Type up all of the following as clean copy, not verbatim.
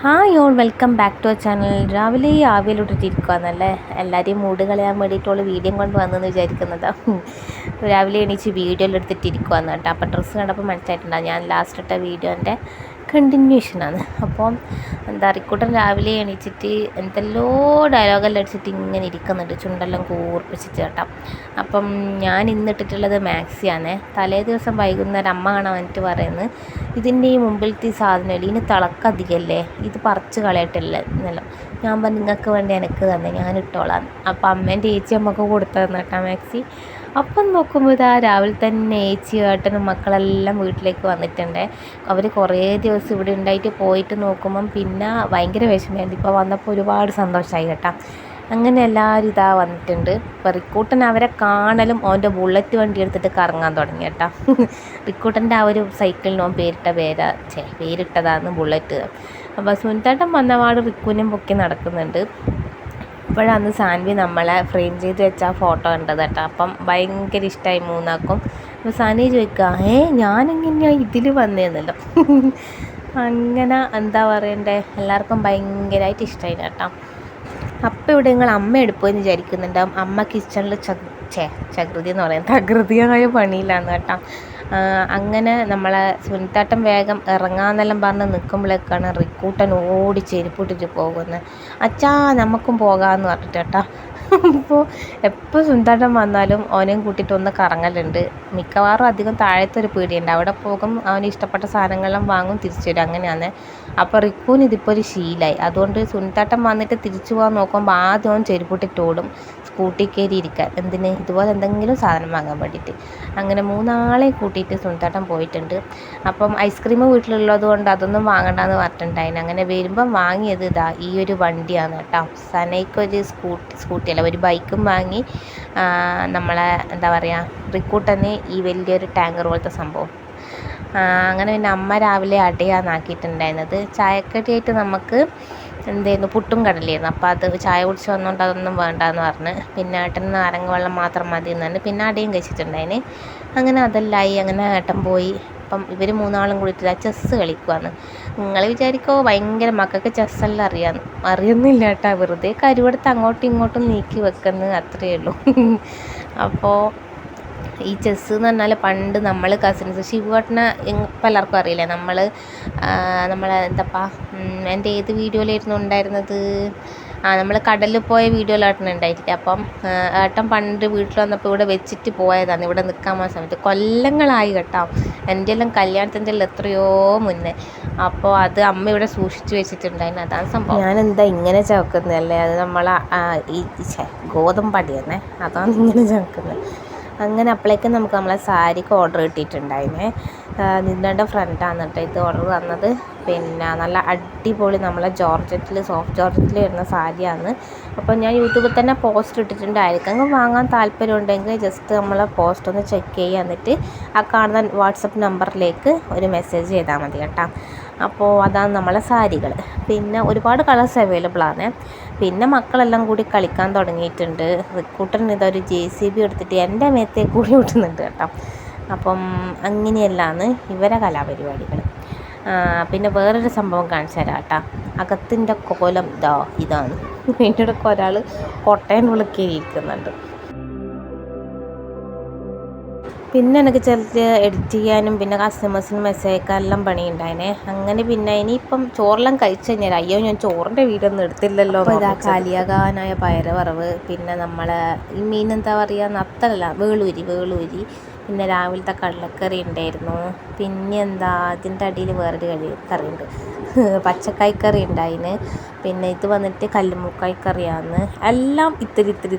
Hi all welcome back to our channel. രാവിലെ ഈ ആവിയിലിട്ടിരിക്കുകയെന്നല്ലേ എല്ലാവരെയും മൂഡ് കളയാൻ വേണ്ടിയിട്ടുള്ള വീഡിയോ കൊണ്ട് വന്നെന്ന് വിചാരിക്കുന്നതാണ്. രാവിലെ എണീച്ച് വീഡിയോയിൽ എടുത്തിട്ടിരിക്കുകയെന്ന് കേട്ടോ. അപ്പോൾ ഡ്രസ്സ് കണ്ടപ്പോൾ മനസ്സിലായിട്ടുണ്ടാകും ഞാൻ ലാസ്റ്റ് ഇട്ട വീഡിയോൻ്റെ കണ്ടിന്യൂഷനാണ്. അപ്പോൾ എന്താ റിക്കൂട്ടൻ രാവിലെ എണീച്ചിട്ട് എന്തെല്ലോ ഡയലോഗെല്ലാം അടിച്ചിട്ട് ഇങ്ങനെ ഇരിക്കുന്നുണ്ട്, ചുണ്ടെല്ലാം കൂർപ്പിച്ചിട്ട് കേട്ടോ. അപ്പം ഞാൻ ഇന്നിട്ടിട്ടുള്ളത് മാക്സിയാണ്. തലേ ദിവസം വൈകുന്നേരം അമ്മ കാണാൻ വന്നിട്ട് പറയുന്നത് ഇതിൻ്റെ ഈ മുമ്പിലത്തെ സാധനമില്ല, ഇതിന് തിളക്കധികമല്ലേ, ഇത് പറിച്ച് കളയട്ടില്ല എന്നല്ല. ഞാൻ പറഞ്ഞു നിങ്ങൾക്ക് വേണ്ടി എനിക്ക് തന്നെ ഞാൻ ഇട്ടോളാം. അപ്പം അമ്മേൻ്റെ ചേച്ചി അമ്മക്ക് കൊടുത്തു തന്നു കേട്ടോ മാക്സി. അപ്പം നോക്കുമ്പോൾ ഇതാ രാവിലെ തന്നെ ഏച്ചി ഏട്ടനും മക്കളെല്ലാം വീട്ടിലേക്ക് വന്നിട്ടുണ്ട്. അവർ കുറേ ദിവസം ഇവിടെ ഉണ്ടായിട്ട് പോയിട്ട് നോക്കുമ്പം പിന്നെ ഭയങ്കര വിഷമമായിരുന്നു. ഇപ്പോൾ വന്നപ്പോൾ ഒരുപാട് സന്തോഷമായി കേട്ടോ. അങ്ങനെ എല്ലാവരും ഇതാ വന്നിട്ടുണ്ട്. ഇപ്പോൾ റിക്കൂട്ടൻ അവരെ കാണലും ഓൻ്റെ ബുള്ളറ്റ് വണ്ടി എടുത്തിട്ട് കറങ്ങാൻ തുടങ്ങി കേട്ടോ. റിക്കൂട്ടൻ്റെ ആ ഒരു സൈക്കിളിന് ഓൻ പേരിട്ടതാണ് ബുള്ളറ്റ്. അപ്പോൾ സുനിത്തേട്ടൻ വന്നപാട് റിക്കുവിനും പൊക്കി നടക്കുന്നുണ്ട്. അപ്പോഴാണ് സാൻവി നമ്മളെ ഫ്രെയിം ചെയ്ത് വെച്ച ആ ഫോട്ടോ കണ്ടത് കേട്ടോ. അപ്പം ഭയങ്കര ഇഷ്ടമായി മൂന്നാക്കും. അപ്പോൾ സാൻവി ചോദിക്കുക ഞാനെങ്ങനെയാണ് ഇതിൽ വന്നതെന്നല്ലോ. അങ്ങനെ എന്താ പറയണ്ടേ, എല്ലാവർക്കും ഭയങ്കരമായിട്ട് ഇഷ്ടമായി കേട്ടോ. അപ്പം ഇവിടെ നിങ്ങൾ അമ്മ എടുക്കുമെന്ന് വിചാരിക്കുന്നുണ്ടാവും. അമ്മ കിച്ചണിൽ ചകൃതി എന്ന് പറയാം, തകൃതിയായ പണിയിലാണ് കേട്ടോ. അങ്ങനെ നമ്മളെ സുനിത്താട്ടം വേഗം ഇറങ്ങാന്നെല്ലാം പറഞ്ഞ് നിൽക്കുമ്പോഴേക്കാണ് റിക്കൂട്ടൻ ഓടി ചെരുപ്പിട്ടിട്ട് പോകുന്നത്. അച്ഛാ നമുക്കും പോകാമെന്ന് പറഞ്ഞിട്ട് കേട്ടോ. അപ്പോൾ എപ്പോൾ സുനിത്താട്ടം വന്നാലും ഓനെയും കൂട്ടിയിട്ട് ഒന്ന് കറങ്ങലുണ്ട്. മിക്കവാറും അധികം താഴത്തൊരു പീടിയുണ്ട്, അവിടെ പോകും, അവന് ഇഷ്ടപ്പെട്ട സാധനങ്ങളെല്ലാം വാങ്ങും, തിരിച്ചു വരും, അങ്ങനെയാണ്. അപ്പോൾ റിക്കൂന് ഇതിപ്പോൾ ഒരു ശീലമായി. അതുകൊണ്ട് സുനിത്താട്ടം വന്നിട്ട് തിരിച്ചു പോകാൻ നോക്കുമ്പോൾ ആദ്യം അവൻ ചെരുപ്പിട്ടിട്ട് ഓടും സ്കൂട്ടി കയറി ഇരിക്കാൻ. എന്തിന്? ഇതുപോലെ എന്തെങ്കിലും സാധനം വാങ്ങാൻ വേണ്ടിയിട്ട്. അങ്ങനെ മൂന്നാളെ കൂട്ടിയിട്ട് സുനിത്താട്ടം പോയിട്ടുണ്ട്. അപ്പം ഐസ്ക്രീം വീട്ടിലുള്ളത് കൊണ്ട് അതൊന്നും വാങ്ങണ്ടെന്ന് പറഞ്ഞിട്ടുണ്ടായിരുന്നു. അങ്ങനെ വരുമ്പം വാങ്ങിയത് ഇതാ ഈ ഒരു വണ്ടിയാണ് കേട്ടോ. സനയ്ക്കൊരു സ്കൂട്ടിയല്ല, ഒരു ബൈക്കും വാങ്ങി. നമ്മളെ എന്താ പറയുക, റിക്കൂട്ടന് ഈ വലിയൊരു ടാങ്കർ പോലത്തെ സംഭവം. അങ്ങനെ പിന്നെ അമ്മ രാവിലെ അടയാന്നാക്കിയിട്ടുണ്ടായിരുന്നത്. ചായക്കടിയായിട്ട് നമുക്ക് എന്തായിരുന്നു, പുട്ടും കടലായിരുന്നു. അപ്പോൾ അത് ചായ കുടിച്ച് വന്നുകൊണ്ട് അതൊന്നും വേണ്ടാന്ന് പറഞ്ഞ്, പിന്നെ ഏട്ടന് നാരങ്ങ വെള്ളം മാത്രം മതി എന്ന്, പിന്നെ അടയും കഴിച്ചിട്ടുണ്ടായിന്. അങ്ങനെ അതെല്ലായി. അങ്ങനെ ഏട്ടൻ പോയി. അപ്പം ഇവർ മൂന്നാളും കൂടിയിട്ടില്ല ചെസ്സ് കളിക്കുവാന്ന്. നിങ്ങൾ വിചാരിക്കോ ഭയങ്കര മക്കൾക്ക് ചെസ്സെല്ലാം അറിയുന്നില്ല കേട്ടോ. വെറുതെ കരുവെടുത്ത് അങ്ങോട്ടും ഇങ്ങോട്ടും നീക്കി വെക്കുന്നത് അത്രയേ ഉള്ളൂ. അപ്പോൾ ഈ ചെസ്സ് എന്ന് പറഞ്ഞാൽ പണ്ട് നമ്മൾ കസിൻസ് ശിവേട്ടനെ ഇപ്പം എല്ലാവർക്കും അറിയില്ലേ, നമ്മളെ എന്താപ്പാ എൻ്റെ ഏത് വീഡിയോയിലായിരുന്നു ഉണ്ടായിരുന്നത്, നമ്മൾ കടലിൽ പോയ വീഡിയോയിലേട്ടൻ ഉണ്ടായിട്ടില്ല. അപ്പം ഏട്ടൻ പണ്ട് വീട്ടിൽ വന്നപ്പോൾ ഇവിടെ വെച്ചിട്ട് പോയതാണ്, ഇവിടെ നിൽക്കാൻ പോകുന്ന സമയത്ത്. കൊല്ലങ്ങളായി കേട്ടോ, എൻ്റെ എല്ലാം കല്യാണത്തിൻ്റെ എല്ലാം എത്രയോ മുന്നേ. അപ്പോൾ അത് അമ്മ ഇവിടെ സൂക്ഷിച്ച് വെച്ചിട്ടുണ്ടായിരുന്നു, അതാണ് സംഭവം. ഞാനെന്താ ഇങ്ങനെ ചവക്കുന്നതല്ലേ, അത് നമ്മളെ ഈ ഗോതമ്പടി തന്നെ, അതാണ് ഇങ്ങനെ ചവക്കുന്നത്. അങ്ങനെ അപ്പോഴേക്കും നമുക്ക് നമ്മളെ സാരിക്ക് ഓർഡർ കിട്ടിയിട്ടുണ്ടായിരുന്നേ. നിങ്ങളുടെ ഫ്രണ്ടാണ് കേട്ടോ ഇത് ഓർഡർ തന്നത്. പിന്നെ നല്ല അടിപൊളി നമ്മളെ സോഫ്റ്റ് ജോർജറ്റിൽ വരുന്ന സാരിയാണ്. അപ്പോൾ ഞാൻ യൂട്യൂബിൽ തന്നെ പോസ്റ്റ് ഇട്ടിട്ടുണ്ടായിരിക്കും. അങ്ങ് വാങ്ങാൻ താല്പര്യമുണ്ടെങ്കിൽ ജസ്റ്റ് നമ്മളെ പോസ്റ്റ് ഒന്ന് ചെക്ക് ചെയ്യുക, എന്നിട്ട് ആ കാണുന്ന വാട്സപ്പ് നമ്പറിലേക്ക് ഒരു മെസ്സേജ് ചെയ്താൽ മതി കേട്ടോ. അപ്പോൾ അതാണ് നമ്മളെ സാരികൾ. പിന്നെ ഒരുപാട് കളേഴ്സ് അവൈലബിൾ ആണ്. പിന്നെ മക്കളെല്ലാം കൂടി കളിക്കാൻ തുടങ്ങിയിട്ടുണ്ട്. റിക്കൂട്ടൻ ഇതൊരു JCB എടുത്തിട്ട് എൻ്റെ മേത്തേക്ക് കൂടി വിട്ടുന്നുണ്ട് കേട്ടോ. അപ്പം അങ്ങനെയല്ലാന്ന് ഇവരെ കലാപരിപാടികൾ. പിന്നെ വേറൊരു സംഭവം കാണിച്ചു തരാം കേട്ടോ. അകത്തിൻ്റെ കോലം ഇതാണ്. അതിൻ്റെ ഇടയ്ക്ക് ഒരാൾ കൊട്ടേൻ്റെ ഉള്ളിൽ കയറിയിരിക്കുന്നുണ്ട്. പിന്നെ എനിക്ക് ചിലത് എഡിറ്റ് ചെയ്യാനും പിന്നെ കസ്റ്റമേഴ്സിന് മെസ്സേജ് അയക്കാനെല്ലാം പണിയുണ്ടായിനെ. അങ്ങനെ പിന്നെ ഇനിയിപ്പം ചോറെല്ലാം കഴിച്ചു കഴിഞ്ഞാൽ അയ്യോ ഞാൻ ചോറിൻ്റെ വീഡിയോ ഒന്നും എടുത്തില്ലല്ലോ. ഇതാ കാലിയാകാനായ പയറുവറവ്, പിന്നെ നമ്മളെ ഈ മീൻ എന്താ പറയുക, നത്തലല്ല, വേളൂരി, പിന്നെ രാവിലത്തെ കടലക്കറി ഉണ്ടായിരുന്നു. പിന്നെ എന്താ അതിൻ്റെ അടിയിൽ വേറൊരു കറിയുണ്ട്, പച്ചക്കായ് കറി ഉണ്ടായിന്. പിന്നെ ഇത് വന്നിട്ട് കല്ലുമുക്കായ് കറിയാണ്. എല്ലാം ഇത്തിരി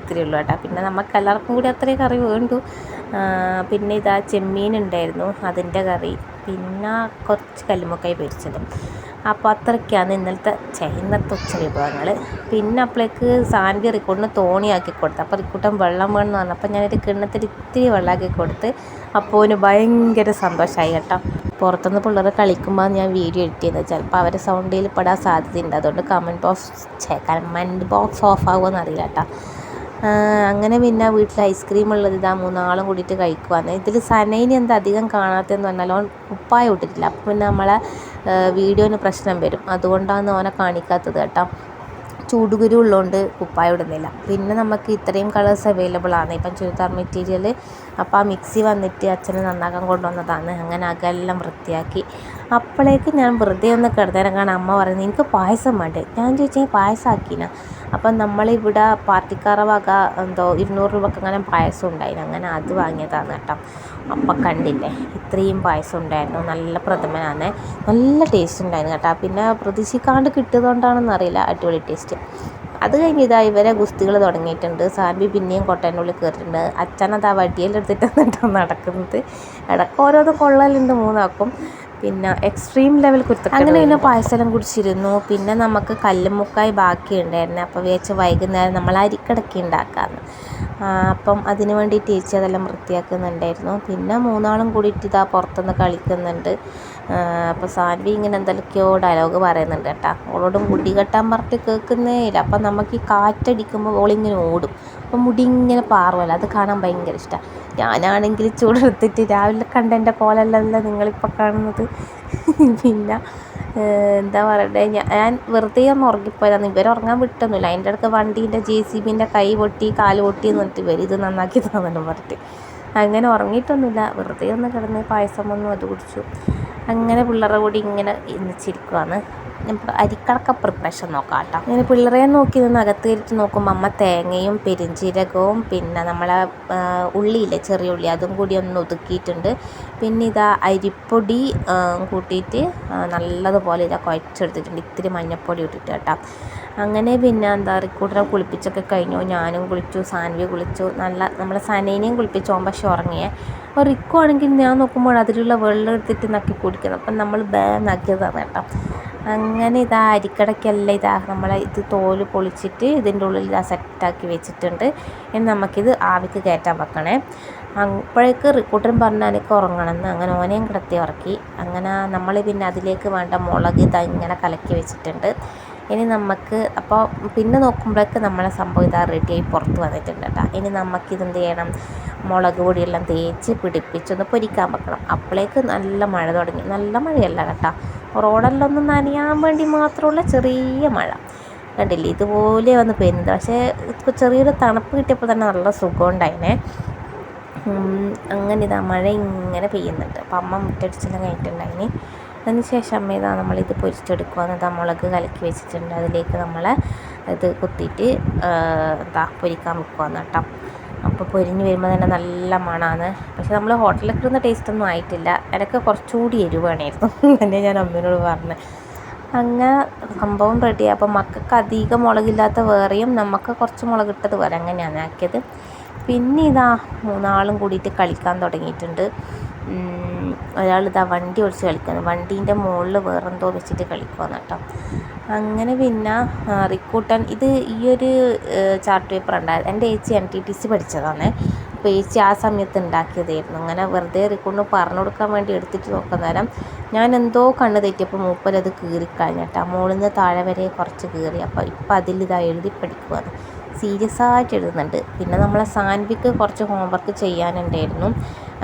ഉള്ളൂ കേട്ടോ. പിന്നെ നമുക്ക് എല്ലാവർക്കും കൂടി അത്രയും കറി വേണ്ടു. പിന്നെ ഇതാ ചെമ്മീൻ ഉണ്ടായിരുന്നു, അതിൻ്റെ കറി, പിന്നെ കുറച്ച് കല്ലുമുക്കായ് പൊരിച്ചതും. അപ്പോൾ അത്രയ്ക്കാണ് ഇന്നത്തെ ഉച്ച വിഭവങ്ങൾ. പിന്നെ അപ്പോഴേക്ക് സാൻവി റിക്കൂട്ടിന് തോണിയാക്കി കൊടുത്തു. അപ്പോൾ റിക്കൂട്ടൻ വെള്ളം വേണമെന്ന് പറഞ്ഞപ്പോൾ ഞാനൊരു കിണ്ണത്തിൽ ഇത്തിരി വെള്ളമാക്കി കൊടുത്ത്. അപ്പോൾ അവന് ഭയങ്കര സന്തോഷമായി കേട്ടോ. പുറത്തുനിന്ന് പിള്ളേർ കളിക്കുമ്പോൾ ഞാൻ വീഡിയോ എഡിറ്റ് ചെയ്യുന്നത്, ചിലപ്പോൾ അവരെ സൗണ്ടിൽ പെടാൻ സാധ്യതയുണ്ട്. അതുകൊണ്ട് കമൻറ്റ് ബോക്സ് ഓഫ് ആകുമെന്ന് അറിയില്ല കേട്ടോ. അങ്ങനെ പിന്നെ വീട്ടിൽ ഐസ്ക്രീം ഉള്ളത് ഇതാ മൂന്നാളും കൂടിയിട്ട് കഴിക്കുവാന്ന്. ഇതിൽ സനൈന് എന്താ അധികം കാണാത്തതെന്ന് പറഞ്ഞാൽ ഓൻ കുപ്പായം ഇട്ടിട്ടില്ല. അപ്പം പിന്നെ നമ്മളെ വീഡിയോന് പ്രശ്നം വരും, അതുകൊണ്ടാണ് ഓനെ കാണിക്കാത്തത് കേട്ടോ. ചൂടുകുരു ഉള്ളതുകൊണ്ട് കുപ്പായം ഇടുന്നില്ല. പിന്നെ നമുക്ക് ഇത്രയും കളേഴ്സ് അവൈലബിൾ ആണ് ഇപ്പം ചുരിദാർ മെറ്റീരിയൽ. അപ്പോൾ ആ മിക്സി വന്നിട്ട് അച്ഛന് നന്നാക്കാൻ കൊണ്ടുവന്നതാണ്. അങ്ങനെ അകെല്ലാം വൃത്തിയാക്കി. അപ്പോഴേക്ക് ഞാൻ വെറുതെ ഒന്ന് കിടന്നേരം കാണാൻ അമ്മ പറയുന്നത് എനിക്ക് പായസം വേണ്ടേ. ഞാൻ ചോദിച്ചാൽ പായസം ആക്കിനാ. അപ്പം നമ്മളിവിടെ പാർട്ടിക്കാര വക എന്തോ 200 രൂപക്ക് അങ്ങനെ പായസം ഉണ്ടായിരുന്നു. അങ്ങനെ അത് വാങ്ങിയതാണ് കേട്ടോ. അപ്പം കണ്ടില്ലേ ഇത്രയും പായസം ഉണ്ടായിരുന്നു. നല്ല പ്രഥമനാണ്, നല്ല ടേസ്റ്റ് ഉണ്ടായിരുന്നു കേട്ടോ. പിന്നെ പ്രതീക്ഷിക്കാണ്ട് കിട്ടിയതുകൊണ്ടാണെന്ന് അറിയില്ല, അടിപൊളി ടേസ്റ്റ്. അത് കഴിഞ്ഞ് ഇതാ ഇവരെ ഗുസ്തികൾ തുടങ്ങിയിട്ടുണ്ട്. സാൻവി പിന്നെയും കൊട്ടേൻ്റെ ഉള്ളിൽ കയറിയിട്ടുണ്ട്. അച്ഛനത് ആ വടിയിലെടുത്തിട്ടാണ് കേട്ടോ നടക്കുന്നത്. ഇടയ്ക്ക് ഓരോന്ന് കൊള്ളലുണ്ട് മൂന്നാക്കും. പിന്നെ എക്സ്ട്രീം ലെവൽ കുരുത്തം. അങ്ങനെ പിന്നെ പായസം കുടിച്ചിരുന്നു. പിന്നെ നമുക്ക് കല്ലുമുക്കായി ബാക്കി ഉണ്ടായിരുന്നു. അപ്പോൾ വിചാരിച്ച് വൈകുന്നേരം നമ്മൾ അരിക്കടക്കി ഉണ്ടാക്കാമെന്ന്. അപ്പം അതിന് വേണ്ടിയിട്ട് ചേച്ചി അതെല്ലാം വൃത്തിയാക്കുന്നുണ്ടായിരുന്നു. പിന്നെ മൂന്നാളും കൂടിയിട്ട് ഇതാ പുറത്തുനിന്ന് കളിക്കുന്നുണ്ട്. അപ്പോൾ സാൻവി ഇങ്ങനെ എന്തൊക്കെയോ ഡയലോഗ് പറയുന്നുണ്ട് കേട്ടോ. ഓളോട് മുടി കെട്ടാൻ പറഞ്ഞിട്ട് കേൾക്കുന്നേ ഇല്ല. അപ്പം നമുക്ക് ഈ കാറ്റടിക്കുമ്പോൾ ഓളിങ്ങനെ ഓടും. അപ്പം മുടി ഇങ്ങനെ പാറുമല്ലോ, അത് കാണാൻ ഭയങ്കര ഇഷ്ടമാണ്. ഞാനാണെങ്കിൽ ചൂടെടുത്തിട്ട് രാവിലെ കണ്ട എൻ്റെ കോലല്ലല്ലോ നിങ്ങളിപ്പോൾ കാണുന്നത്. പിന്നെ എന്താ പറയണ്ടേ, ഞാൻ വെറുതെ ഒന്ന് ഉറങ്ങിപ്പോയതാണ്. ഇവർ ഉറങ്ങാൻ വിട്ടൊന്നുമില്ല. അതിൻ്റെ അടുത്ത് വണ്ടീൻ്റെ JCBൻ്റെ കൈ പൊട്ടി കാല് പൊട്ടി എന്ന് പറഞ്ഞിട്ട് വരും, ഇത് നന്നാക്കി തന്നെന്ന് പറഞ്ഞിട്ട്. അങ്ങനെ ഉറങ്ങിയിട്ടൊന്നുമില്ല, വെറുതെ ഒന്ന് കിടന്ന് പായസം വന്നു അത് കുടിച്ചു. അങ്ങനെ പിള്ളേരുടെ കൂടി ഇങ്ങനെ ഇന്നിച്ചിരിക്കുവാണ്. നമുക്ക് അരിക്കടക്ക പ്രിപ്പറേഷൻ നോക്കാം കേട്ടോ. അങ്ങനെ പിള്ളേരെ നോക്കി നിന്ന് അകത്ത് കയറിയിട്ട് നോക്കുമ്പോൾ അമ്മ തേങ്ങയും പെരിഞ്ചീരകവും പിന്നെ നമ്മളെ ഉള്ളിയില്ലേ ചെറിയ ഉള്ളി അതും കൂടി ഒന്ന് ഒതുക്കിയിട്ടുണ്ട്. പിന്നെ ഇതാ അരിപ്പൊടി കൂട്ടിയിട്ട് നല്ലതുപോലെ ഇതാ കുഴച്ചെടുത്തിട്ടുണ്ട്. ഇത്തിരി മഞ്ഞൾപ്പൊടി ഇട്ടിട്ട് കേട്ടോ. അങ്ങനെ പിന്നെ എന്താ റിക്കൂട്ടറെ കുളിപ്പിച്ചൊക്കെ കഴിഞ്ഞു. ഞാനും കുളിച്ചു, സാൻവി കുളിച്ചു. നമ്മളെ സനേനെയും കുളിപ്പിച്ചു. പക്ഷെ ഉറങ്ങിയേ. അപ്പോൾ റിക്കു ആണെങ്കിൽ ഞാൻ നോക്കുമ്പോൾ അതിലുള്ള വെള്ളം എടുത്തിട്ട് നക്കി കുടിക്കുന്നത്. അപ്പം നമ്മൾ നക്കിയതാണ് കേട്ടോ. അങ്ങനെ ഇതാ അരിക്കടയ്ക്കെല്ലാം ഇതാ നമ്മളെ ഇത് തോല് പൊളിച്ചിട്ട് ഇതിൻ്റെ ഉള്ളിൽ ഇതാ സെറ്റാക്കി വെച്ചിട്ടുണ്ട്. ഇനി നമുക്കിത് ആവിക്ക് കയറ്റാൻ വെക്കണേ. അപ്പോഴേക്ക് റിക്കൂട്ടൻ പറഞ്ഞാൽ എനിക്ക് ഉറങ്ങണമെന്ന്. അങ്ങനെ ഓനെയും കിടത്തി ഉറക്കി. അങ്ങനെ നമ്മൾ പിന്നെ അതിലേക്ക് വേണ്ട മുളക് ഇതാ ഇങ്ങനെ കലക്കി വെച്ചിട്ടുണ്ട്. ഇനി നമുക്ക് അപ്പോൾ പിന്നെ നോക്കുമ്പോഴേക്ക് നമ്മളെ സംഭവം ഇതാ റെഡിയായി പുറത്ത് വന്നിട്ടുണ്ട് കേട്ടോ. ഇനി നമുക്കിതെന്ത് ചെയ്യണം, മുളക് പൊടിയെല്ലാം തേച്ച് പിടിപ്പിച്ചൊന്ന് പൊരിക്കാൻ വെക്കണം. അപ്പോഴേക്ക് നല്ല മഴ തുടങ്ങി. നല്ല മഴയല്ല കേട്ടോ, റോഡെല്ലാം ഒന്ന് നനയാൻ വേണ്ടി മാത്രമുള്ള ചെറിയ മഴ കണ്ടില്ലേ, ഇതുപോലെ വന്ന് പെയ്യുന്നത്. പക്ഷേ ചെറിയൊരു തണുപ്പ് കിട്ടിയപ്പോൾ തന്നെ നല്ല സുഖമുണ്ടായിനെ. അങ്ങനെ ഇതാ മഴ ഇങ്ങനെ പെയ്യുന്നുണ്ട്. അപ്പം അമ്മ മുറ്റടിച്ചെല്ലാം കഴിഞ്ഞിട്ടുണ്ടായിന്. അതിന് ശേഷം അമ്മ ഇതാ നമ്മളിത് പൊരിച്ചെടുക്കുക. ഇതാ മുളക് കലക്കി വെച്ചിട്ടുണ്ട്, അതിലേക്ക് നമ്മൾ ഇത് കുത്തിയിട്ട് പൊരിക്കാൻ വെക്കുകയെന്ന് കേട്ടോ. അപ്പോൾ പൊരിഞ്ഞ് വരുമ്പോൾ തന്നെ നല്ല മണമാണ്. പക്ഷെ നമ്മൾ ഹോട്ടലിൽ കിട്ടുന്ന ടേസ്റ്റൊന്നും ആയിട്ടില്ല. ഇടയ്ക്ക് കുറച്ചുകൂടി എരിവാണായിരുന്നു തന്നെ ഞാൻ അമ്മയോട് പറഞ്ഞത്. അങ്ങനെ സംഭവം റെഡിയായി. അപ്പോൾ മക്കൾക്ക് അധികം മുളകില്ലാത്ത വേറെയും നമുക്ക് കുറച്ച് മുളകിട്ടത് വേറെ, അങ്ങനെയാണ് ആക്കിയത്. പിന്നെ ഇതാ മൂന്നാളും കൂടിയിട്ട് കളിക്കാൻ തുടങ്ങിയിട്ടുണ്ട്. ഒരാളിതാ വണ്ടി ഓടിച്ച് കളിക്കുന്നു, വണ്ടീൻ്റെ മുകളിൽ വേറെന്തോ വെച്ചിട്ട് കളിക്കുകയെന്ന് കേട്ടോ. അങ്ങനെ പിന്നെ റിക്കൂട്ടൻ ഈ ഒരു ചാർട്ട് പേപ്പർ ഉണ്ടായത് എൻ്റെ ചേച്ചി NTTC പഠിച്ചതാണ്. അപ്പോൾ ചേച്ചി ആ സമയത്ത് ഉണ്ടാക്കിയതായിരുന്നു. അങ്ങനെ വെറുതെ റിക്കൂട്ടിന് പറഞ്ഞു കൊടുക്കാൻ വേണ്ടി എടുത്തിട്ട് നോക്കുന്ന നേരം ഞാൻ എന്തോ കണ്ണ് തെറ്റിയപ്പോൾ മൂപ്പരത് കീറിക്കഴിഞ്ഞിട്ട് മുകളിൽ നിന്ന് താഴെ വരെ കുറച്ച് കീറി. അപ്പോൾ ഇപ്പം അതിലിതാ എഴുതി പഠിക്കുകയാണ്, സീരിയസ് ആയിട്ട് എഴുതുന്നുണ്ട്. പിന്നെ നമ്മളെ സാൻവിക്ക് കുറച്ച് ഹോംവർക്ക് ചെയ്യാനുണ്ടായിരുന്നു.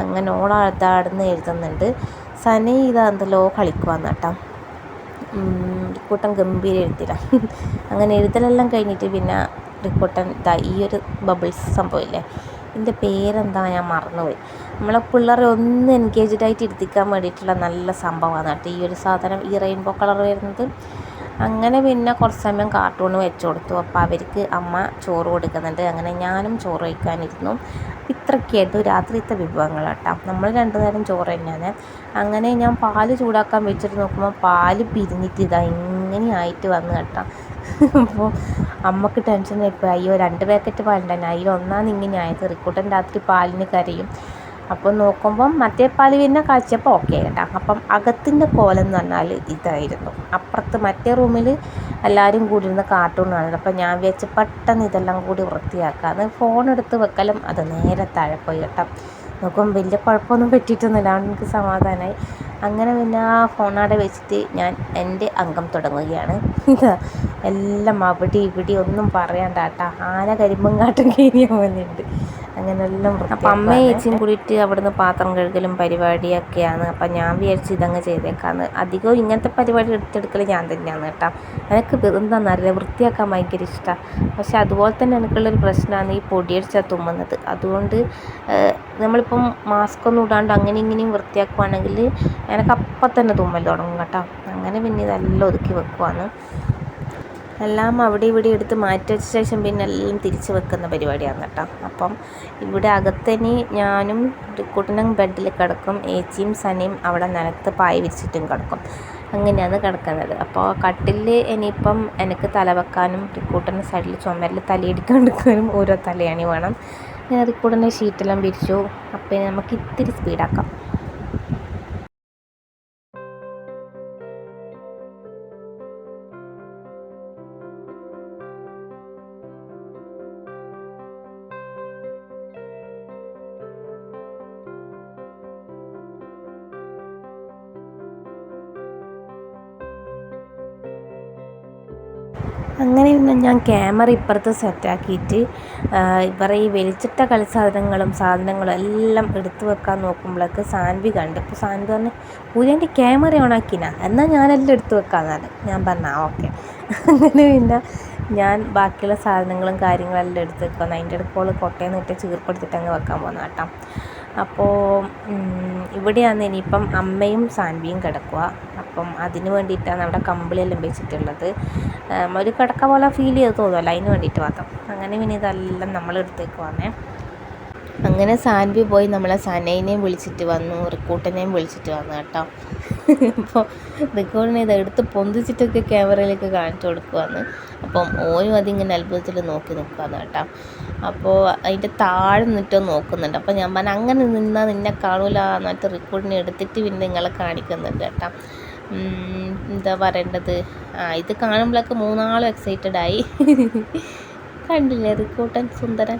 അങ്ങനെ ഓളാടുന്ന് എഴുതുന്നുണ്ട്. സനി ഇതാ എന്തെല്ലോ കളിക്കുവാന്ന് കേട്ടോ. റിക്കൂട്ടൻ ഗംഭീര എഴുതില്ല. അങ്ങനെ എഴുതലെല്ലാം കഴിഞ്ഞിട്ട് പിന്നെ റിക്കൂട്ടൻ ഈ ഒരു ബബിൾസ് സംഭവമില്ലേ, ഇതിൻ്റെ പേരെന്താ ഞാൻ മറന്നുപോയി. നമ്മളെ പിള്ളേരെ ഒന്ന് എൻഗേജ്ഡ് ആയിട്ട് ഇരുത്തിക്കാൻ വേണ്ടിയിട്ടുള്ള നല്ല സംഭവമാണ് കേട്ടോ ഈ ഒരു സാധനം, ഈ റെയിൻബോ കളർ വരുന്നത്. അങ്ങനെ പിന്നെ കുറച്ച് സമയം കാർട്ടൂൺ വെച്ച് കൊടുത്തു. അപ്പോൾ അവർക്ക് അമ്മ ചോറ് കൊടുക്കുന്നുണ്ട്. അങ്ങനെ ഞാനും ചോറ് കഴിക്കാനിരുന്നു. ഇത്രയ്ക്കായിരുന്നു രാത്രിയത്തെ വിഭവങ്ങൾ കേട്ടോ. നമ്മൾ 2 നേരം ചോറ് തന്നെയാണ്. അങ്ങനെ ഞാൻ പാല് ചൂടാക്കാൻ വെച്ചിട്ട് നോക്കുമ്പോൾ പാല് പിരിഞ്ഞിട്ട് ഇതാ ഇങ്ങനെയായിട്ട് വന്ന് കേട്ടോ. അപ്പോൾ അമ്മക്ക് ടെൻഷനായിപ്പോൾ, അയ്യോ 2 പാക്കറ്റ് പാലുണ്ടായിരുന്നു, അതിൽ ഒന്നാണ് ഇങ്ങനെ ആയത്. റിക്കൂട്ടൻ രാത്രി പാലിന് കരയും. അപ്പോൾ നോക്കുമ്പം മറ്റേ പാല് പിന്നെ കാഴ്ചപ്പോൾ ഓക്കെ കേട്ടോ. അപ്പം അകത്തിൻ്റെ കോലം എന്ന് പറഞ്ഞാൽ ഇതായിരുന്നു. അപ്പുറത്ത് മറ്റേ റൂമിൽ എല്ലാവരും കൂടി ഇരുന്ന് കാർട്ടൂൺ കാണുന്നത്. അപ്പം ഞാൻ പെട്ടെന്ന് ഇതെല്ലാം കൂടി വൃത്തിയാക്കാമെന്ന് ഫോൺ എടുത്ത് വെക്കലും അത് നേരെ താഴെ പോയി കേട്ടോ. നോക്കും വലിയ കുഴപ്പമൊന്നും പറ്റിയിട്ടൊന്നുമില്ല. അതുകൊണ്ട് എനിക്ക് സമാധാനമായി. അങ്ങനെ പിന്നെ ആ ഫോണാടെ വെച്ചിട്ട് ഞാൻ എൻ്റെ അംഗം തുടങ്ങുകയാണ്. എല്ലാം അവിടെ ഇവിടെ ഒന്നും പറയണ്ടാട്ടാ, ആന കരിമ്പും കാട്ടും കയറിയാൽ വന്നിട്ടുണ്ട്. അങ്ങനെ എല്ലാം അപ്പം അമ്മയും ചേച്ചിയും കൂടിയിട്ട് അവിടുന്ന് പാത്രം കഴുകലും പരിപാടിയൊക്കെയാണ്. അപ്പം ഞാൻ വിചാരിച്ച് ഇതങ്ങ് ചെയ്തേക്കാന്ന്. അധികവും ഇങ്ങനത്തെ പരിപാടി എടുത്തെടുക്കൽ ഞാൻ തന്നെയാണ് കേട്ടോ. എനിക്ക് എന്താണെന്നറിയില്ല, വൃത്തിയാക്കാൻ ഭയങ്കര ഇഷ്ടമാണ്. പക്ഷെ അതുപോലെ തന്നെ എനിക്കുള്ളൊരു പ്രശ്നമാണ് ഈ പൊടിയടിച്ചാൽ തുമ്മുന്നത്. അതുകൊണ്ട് നമ്മളിപ്പം മാസ്ക് ഒന്നും ഇടാണ്ട് അങ്ങനെ ഇങ്ങനെയും വൃത്തിയാക്കുവാണെങ്കിൽ എനിക്ക് അപ്പം തന്നെ തുമ്മൽ തുടങ്ങും കേട്ടോ. അങ്ങനെ പിന്നെ ഇതെല്ലാം ഒതുക്കി വെക്കുവാണ്. എല്ലാം അവിടെ ഇവിടെ എടുത്ത് മാറ്റി വെച്ച ശേഷം പിന്നെ എല്ലാം തിരിച്ച് വെക്കുന്ന പരിപാടിയാണ് കേട്ടോ. അപ്പം ഇവിടെ അകത്തന്നെ ഞാനും റിക്കൂട്ടനും ബെഡിൽ കിടക്കും, ഏച്ചിയും സനയും അവിടെ നിലത്ത് പായ വിരിച്ചിട്ടും കിടക്കും. അങ്ങനെയാണ് കിടക്കുന്നത്. അപ്പോൾ കട്ടിലിൽ ഇനിയിപ്പം എനിക്ക് തല വെക്കാനും റിക്കൂട്ടൻ്റെ സൈഡിൽ ചുമരിൽ തലയിടിക്കാണ്ടിരിക്കാനും ഓരോ തലയണി വേണം. റിക്കൂട്ടൻ്റെ ഷീറ്റെല്ലാം വിരിച്ചു. അപ്പം നമുക്ക് ഇത്തിരി സ്പീഡാക്കാം. അങ്ങനെ പിന്നെ ഞാൻ ക്യാമറ ഇപ്പുറത്ത് സെറ്റാക്കിയിട്ട് ഇവരെ ഈ വലിച്ചിട്ട സാധനങ്ങളും എല്ലാം എടുത്തു വെക്കാൻ നോക്കുമ്പോഴേക്ക് സാൻവി കണ്ടു. അപ്പോൾ സാൻവി പറഞ്ഞു, പൂജേൻ്റെ ക്യാമറ ഓണാക്കിനാ, എന്നാൽ ഞാനെല്ലാം എടുത്തു വെക്കാമെന്നാണ്. ഞാൻ പറഞ്ഞാൽ ഓക്കെ. അങ്ങനെ പിന്നെ ഞാൻ ബാക്കിയുള്ള സാധനങ്ങളും കാര്യങ്ങളെല്ലാം എടുത്ത് വെക്കുന്നു. അതിൻ്റെ അടുപ്പോൾ കൊട്ടയിൽ നിന്നിട്ട് ചീർപ്പെടുത്തിട്ട് അങ്ങ് വെക്കാൻ പോകുന്ന കേട്ടോ. അപ്പോൾ ഇവിടെയാണ് ഇനിയിപ്പം അമ്മയും സാൻവിയും കിടക്കുക. അപ്പം അതിന് വേണ്ടിയിട്ടാണ് അവിടെ കമ്പിളിയെല്ലാം വെച്ചിട്ടുള്ളത്. ഒരു കിടക്ക പോലെ ഫീൽ ചെയ്ത് തോന്നുമല്ലോ, അതിന് വേണ്ടിയിട്ട് മാത്രം. അങ്ങനെ പിന്നെ ഇതെല്ലാം നമ്മൾ എടുത്തേക്കുവാണേ. അങ്ങനെ സാൻവി പോയി നമ്മളെ സനേനെയും വിളിച്ചിട്ട് വന്നു, റിക്കൂട്ടനെയും വിളിച്ചിട്ട് വന്നു കേട്ടോ. അപ്പോൾ റിക്കൂട്ടിനെ ഇത് എടുത്ത് പൊന്തിച്ചിട്ടൊക്കെ ക്യാമറയിലേക്ക് കാണിച്ചു കൊടുക്കുവാന്ന്. അപ്പം ഓനും അതിങ്ങനെ അത്ഭുതത്തിൽ നോക്കി നിൽക്കുകയാണ് കേട്ടോ. അപ്പോൾ അതിൻ്റെ താഴെ നിന്നിട്ടോ നോക്കുന്നുണ്ട്. അപ്പോൾ ഞാൻ പറഞ്ഞു, അങ്ങനെ നിന്നാൽ നിന്നെ കാണൂല എന്നിട്ട് റിക്കൂട്ടിനെ എടുത്തിട്ട് പിന്നെ നിങ്ങളെ കാണിക്കുന്നുണ്ട് കേട്ടോ. എന്താ പറയേണ്ടത്, ഇത് കാണുമ്പോഴൊക്കെ മൂന്നാളും എക്സൈറ്റഡായി. കണ്ടില്ലേ റിക്കൂട്ടൻ സുന്ദരൻ.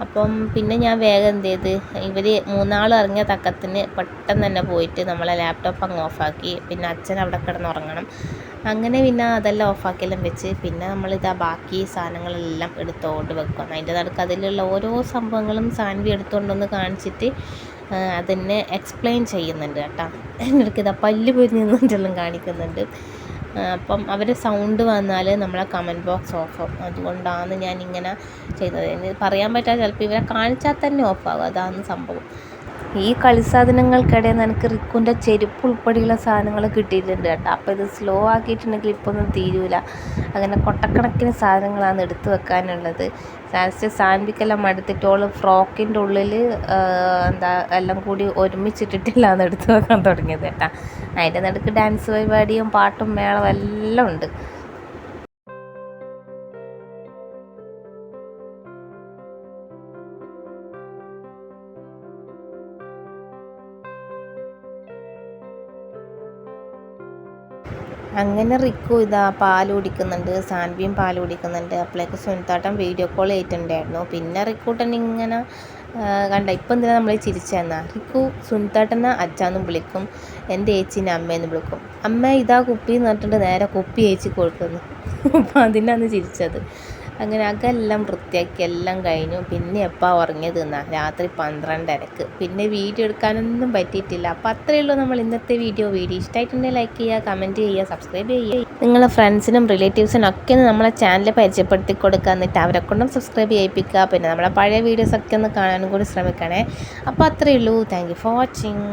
അപ്പം പിന്നെ ഞാൻ വേഗം എന്ത് ചെയ്ത്, ഇവർ മൂന്നാളും ഇറങ്ങിയ തക്കത്തിന് പെട്ടെന്ന് തന്നെ പോയിട്ട് നമ്മളെ ലാപ്ടോപ്പ് അങ്ങ് ഓഫാക്കി. പിന്നെ അച്ഛൻ അവിടെ കിടന്നുറങ്ങണം. അങ്ങനെ പിന്നെ അതെല്ലാം ഓഫാക്കിയെല്ലാം വെച്ച് പിന്നെ നമ്മളിതാ ബാക്കി സാധനങ്ങളെല്ലാം എടുത്തോണ്ട് വെക്കണം. അതിൻ്റെ നടുക്ക് അതിലുള്ള ഓരോ സംഭവങ്ങളും സാൻവി എടുത്തുകൊണ്ടൊന്ന് കാണിച്ചിട്ട് അതിനെ എക്സ്പ്ലെയിൻ ചെയ്യുന്നുണ്ട് കേട്ടോ. എനിക്കിതാ പല്ല് പൊരിഞ്ഞ് നിന്നിട്ടെല്ലാം കാണിക്കുന്നുണ്ട്. അപ്പം അവരുടെ സൗണ്ട് വന്നാൽ നമ്മളെ കമൻറ്റ് ബോക്സ് ഓഫാകും. അതുകൊണ്ടാണ് ഞാനിങ്ങനെ ചെയ്യുന്നത്. പറയാൻ പറ്റാതെ ചിലപ്പോൾ ഇവരെ കാണിച്ചാൽ തന്നെ ഓഫാകും. അതാണ് സംഭവം. ഈ കളിസാധനങ്ങൾക്കിടയിൽ നിന്ന് എനിക്ക് റിക്കുൻ്റെ ചെരുപ്പ് ഉൾപ്പെടെയുള്ള സാധനങ്ങൾ കിട്ടിയിട്ടുണ്ട് കേട്ടോ. അപ്പോൾ ഇത് സ്ലോ ആക്കിയിട്ടുണ്ടെങ്കിൽ ഇപ്പൊന്നും തീരൂല. അങ്ങനെ കൊട്ടക്കണക്കിന് സാധനങ്ങളാണ് എടുത്തു വെക്കാനുള്ളത്. ലാസ്റ്റ് സാൻവിക്കെല്ലാം മടുത്തിട്ടോള് ഫ്രോക്കിൻ്റെ ഉള്ളിൽ എല്ലാം കൂടി ഒരുമിച്ചിട്ടിട്ടില്ലാന്ന് എടുത്തു വെക്കാൻ തുടങ്ങിയത് കേട്ടോ. അതിൻ്റെ നടുക്ക് ഡാൻസ് പരിപാടിയും പാട്ടും മേളവും എല്ലാം ഉണ്ട്. അങ്ങനെ റിക്കു ഇതാ പാൽ കുടിക്കുന്നുണ്ട്, സാൻവിയും പാൽ കുടിക്കുന്നുണ്ട്. അപ്പോഴേക്ക് സുനിത്താട്ടൻ വീഡിയോ കോൾ ചെയ്തിട്ടുണ്ടായിരുന്നു. പിന്നെ റിക്കൂട്ടൻ ഇങ്ങനെ കണ്ട ഇപ്പം എന്തിനാ നമ്മൾ ചിരിച്ചെന്നാ. റിക്കു സുനിത്താട്ടനെ അച്ഛാന്നും വിളിക്കും, എൻ്റെ ഏച്ചിനെ അമ്മയെന്ന് വിളിക്കും. അമ്മ ഇതാ കുപ്പി എന്ന് പറഞ്ഞിട്ട് നേരെ കുപ്പി ഏച്ചി കൊടുക്കുന്നു. അപ്പം അതിനാണ് ചിരിച്ചത്. അങ്ങനെ അകെല്ലാം വൃത്തിയാക്കി എല്ലാം കഴിഞ്ഞു. പിന്നെ എപ്പോൾ ഉറങ്ങിയത് എന്നാ രാത്രി 12:30. പിന്നെ വീഡിയോ എടുക്കാനൊന്നും പറ്റിയിട്ടില്ല. അപ്പോൾ അത്രയേ ഉള്ളൂ നമ്മൾ ഇന്നത്തെ വീഡിയോ ഇഷ്ടമായിട്ടുണ്ടെങ്കിൽ ലൈക്ക് ചെയ്യുക, കമൻറ്റ് ചെയ്യുക, സബ്സ്ക്രൈബ് ചെയ്യുക. നിങ്ങളെ ഫ്രണ്ട്സിനും റിലേറ്റീവ്സിനും ഒക്കെ ഒന്ന് നമ്മളെ ചാനൽ പരിചയപ്പെടുത്തി കൊടുക്കുക. എന്നിട്ട് അവരെ കൊണ്ടും സബ്സ്ക്രൈബ് ചെയ്യിപ്പിക്കുക. പിന്നെ നമ്മളെ പഴയ വീഡിയോസൊക്കെ ഒന്ന് കാണാനും കൂടി ശ്രമിക്കണേ. അപ്പോൾ അത്രയേ ഉള്ളൂ. Thank you for watching.